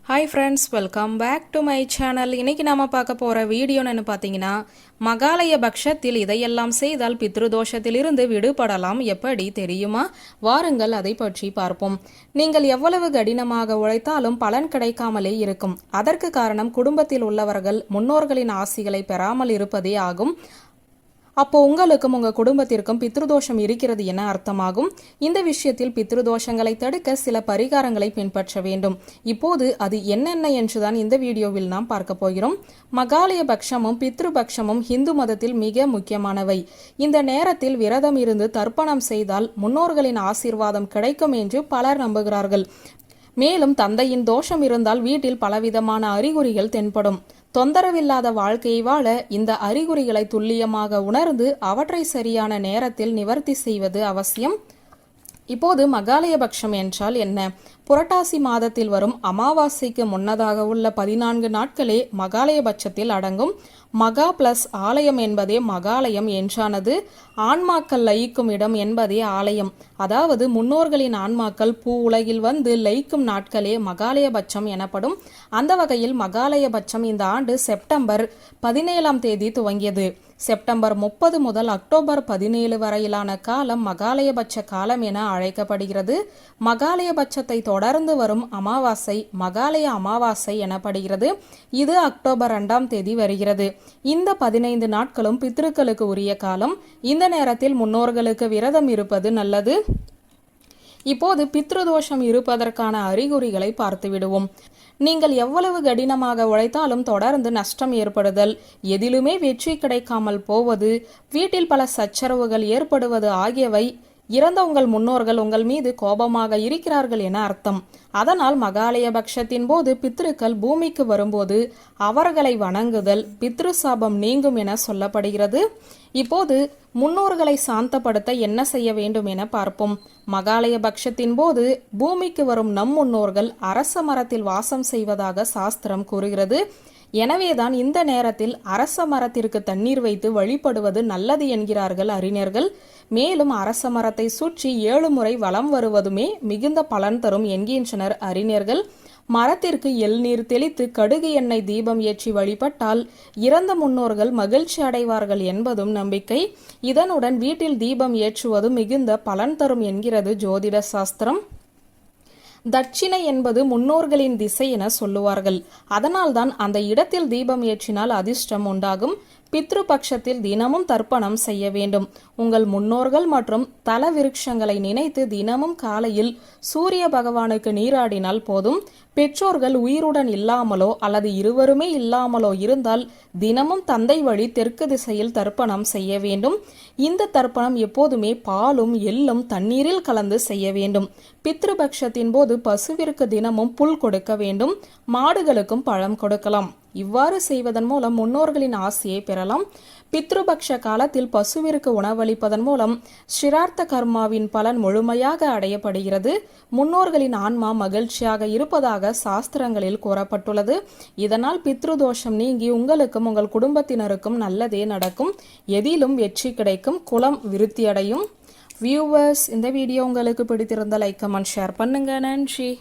Hi friends, welcome back to my channel. இன்றைக்கி நாம் பார்க்க போகிற வீடியோ என்னென்னு பார்த்தீங்கன்னா, மகாலய பட்சத்தில் இதையெல்லாம் செய்தால் பித்ருதோஷத்திலிருந்து விடுபடலாம் எப்படி தெரியுமா? வாருங்கள் அதை பற்றி பார்ப்போம். நீங்கள் எவ்வளவு கடினமாக உழைத்தாலும் பலன் கிடைக்காமலே இருக்கும். அதற்கு காரணம் குடும்பத்தில் உள்ளவர்கள் முன்னோர்களின் ஆசிகளை பெறாமல் இருப்பதே ஆகும். அப்போ உங்களுக்கும் உங்க குடும்பத்திற்கும் பித்ருதோஷம் இருக்கிறது என அர்த்தமாகும். இந்த விஷயத்தில் பித்ருதோஷங்களை தடுக்க சில பரிகாரங்களை பின்பற்ற வேண்டும். இப்போது அது என்னென்ன என்றுதான் இந்த வீடியோவில் நாம் பார்க்க போகிறோம். மகாலய பட்சமும் பித்ருபக்ஷமும் இந்து மதத்தில் மிக முக்கியமானவை. இந்த நேரத்தில் விரதம் இருந்து தர்ப்பணம் செய்தால் முன்னோர்களின் ஆசீர்வாதம் கிடைக்கும் என்று பலர் நம்புகிறார்கள். மேலும் தந்தையின் தோஷம் இருந்தால் வீட்டில் பலவிதமான அறிகுறிகள் தென்படும். தொந்தரவில்லாத வாழ்க்கையை வாழ இந்த அறிகுறிகளை துல்லியமாக உணர்ந்து அவற்றை சரியான நேரத்தில் நிவர்த்தி செய்வது அவசியம். இப்போது மகாலயபக்ஷம் என்றால் என்ன? புரட்டாசி மாதத்தில் வரும் அமாவாசைக்கு முன்னதாக உள்ள 14 நாட்களே மகாலயபட்சத்தில் அடங்கும். மகா பிளஸ் ஆலயம் என்பதே மகாலயம் என்றானது. ஆன்மாக்கள் லயிக்கும் இடம் என்பதே ஆலயம். அதாவது முன்னோர்களின் ஆன்மாக்கள் பூ உலகில் வந்து லயிக்கும் நாட்களே மகாலயபட்சம் எனப்படும். அந்த வகையில் மகாலயபட்சம் இந்த ஆண்டு செப்டம்பர் 17ஆம் தேதி துவங்கியது. செப்டம்பர் 30 முதல் அக்டோபர் 17 வரையிலான காலம் மகாலயபட்ச காலம் என அழைக்கப்படுகிறது. மகாலயபட்சத்தை தொடர்ந்து வரும் அமாவாசை மகாலய அமாவாசை எனப்படுகிறது. இது அக்டோபர் 2ஆம் தேதி வருகிறது. இந்த 15 நாட்களும் பித்ருக்களுக்கு உரிய காலம். இந்த நேரத்தில் முன்னோர்களுக்கு விரதம் இருப்பது நல்லது. இப்போது பித்ருதோஷம் இருப்பதற்கான அறிகுறிகளை பார்த்து விடுவோம். நீங்கள் எவ்வளவு கடினமாக உழைத்தாலும் தொடர்ந்து நஷ்டம் ஏற்படுதல், எதிலுமே வெற்றி கிடைக்காமல் போவது, வீட்டில் பல சச்சரவுகள் ஏற்படுவது ஆகியவை இறந்த உங்கள் முன்னோர்கள் உங்கள் மீது கோபமாக இருக்கிறார்கள் என அர்த்தம். அதனால் மகாலயபக்ஷத்தின் போது பித்ருக்கள் பூமிக்கு வரும்போது அவர்களை வணங்குதல் பித்ரு சாபம் நீங்கும் என சொல்லப்படுகிறது. இப்போது முன்னோர்களை சாந்தப்படுத்த என்ன செய்ய வேண்டும் என பார்ப்போம். மகாலயபக்ஷத்தின் போது பூமிக்கு வரும் நம் முன்னோர்கள் அரச மரத்தில் வாசம் செய்வதாக சாஸ்திரம் கூறுகிறது. எனவேதான் இந்த நேரத்தில் அரச மரத்திற்கு தண்ணீர் வைத்து வழிபடுவது நல்லது என்கிறார்கள் அறிஞர்கள். மேலும் அரச மரத்தை சுற்றி 7 முறை வலம் வருவதுமே மிகுந்த பலன் தரும் என்கின்றனர் அறிஞர்கள். மரத்திற்கு எள்நீர் தெளித்து கடுகு எண்ணெய் தீபம் ஏற்றி வழிபட்டால் இறந்த முன்னோர்கள் மகிழ்ச்சி அடைவார்கள் என்பதும் நம்பிக்கை. இதனுடன் வீட்டில் தீபம் ஏற்றுவது மிகுந்த பலன் தரும் என்கிறது ஜோதிட சாஸ்திரம். தட்சிணை என்பது முன்னோர்களின் திசை என சொல்லுவார்கள். அதனால்தான் அந்த இடத்தில் தீபம் ஏற்றினால் அதிர்ஷ்டம் உண்டாகும். பித்ரு பட்சத்தில் தினமும் தர்ப்பணம் செய்ய வேண்டும். உங்கள் முன்னோர்கள் மற்றும் தல விருட்சங்களை நினைத்து தினமும் காலையில் சூரிய பகவானுக்கு நீராடினால் போதும். பெற்றோர்கள் உயிருடன் இல்லாமலோ அல்லது இருவருமே இல்லாமலோ இருந்தால் தினமும் தந்தை வழி தெற்கு திசையில் தர்ப்பணம் செய்ய வேண்டும். இந்த தர்ப்பணம் எப்போதுமே பாலும் எள்ளும் தண்ணீரில் கலந்து செய்ய வேண்டும். பித்ருபக்ஷத்தின் போது பசுவிற்கு தினமும் புல் கொடுக்க வேண்டும். மாடுகளுக்கும் பழம் கொடுக்கலாம். இவ்வாறு செய்வதன் மூலம் முன்னோர்களின் ஆசையை பெறலாம். பித்ருபக்ஷ காலத்தில் பசுவிற்கு உணவளிப்பதன் மூலம் ஸ்ரீரார்த்த கர்மாவின் பலன் முழுமையாக அடையப்படுகிறது. முன்னோர்களின் ஆன்மா மகிழ்ச்சியாக இருப்பதாக சாஸ்திரங்களில் கூறப்பட்டுள்ளது. இதனால் பித்ருதோஷம் நீங்கி உங்களுக்கும் உங்கள் குடும்பத்தினருக்கும் நல்லதே நடக்கும். எதிலும் வெற்றி கிடைக்கும். குலம் விருத்தியடையும். வியூவர்ஸ், இந்த வீடியோ உங்களுக்கு பிடித்திருந்த லைக் கமெண்ட் ஷேர் பண்ணுங்க. நன்றி.